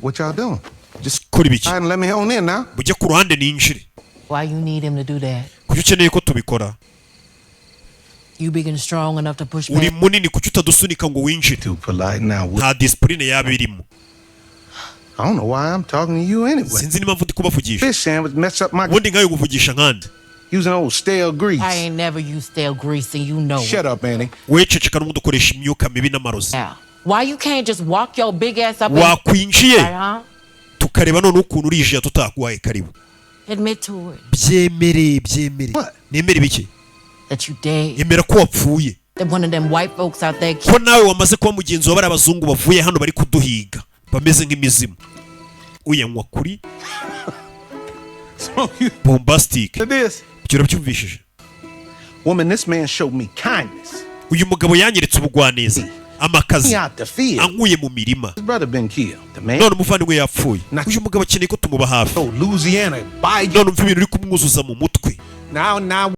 What y'all doing? Just kora ibiki and let me on in now. mujye ku ruhande ninjire Why you need him to do that? kuki ukeneye ko tubikora You big and strong enough to push uri back? munini kuki utadusunika ngo winjire Too polite now. nta disipurine yaba irimo I don't know why I'm talking to you anyway. sinzi n'impamvu ndi kubavugisha Fish sandwich mess up my ubundi nkayo kuvugisha nkandi using old stale grease. I ain't never used stale grease and you know it. Shut up, Annie. wececeka n'ubundi ukoresha imyuka mibi n'amarozi Now, why you can't just walk your big ass up wakwinjiye and huh? tukareba none ukuntu urijije tutakuhaye karibu Admit to it byemere What? nemere bike that you dead. emera ko wapfuye That one of them white folks out there ko nawe wamaze kuba mugenzi wa bari abazungu bavuye hano bari kuduhiga bameze nk'imizimu uyanywa kuri So you bombastic to this. ibyo urabyumvishije Woman, this man showed me kindness. uyu mugabo yanyeretse ubugwaneza Me amakazi out the field. ankuye mu mirima His brother been killed. The man. none umuvandimwe yapfuye Not- uyu mugabo akeneye ko tumuba hafi Oh, Louisiana. By none umva ibintu uri kumwuzuza mu mutwe now.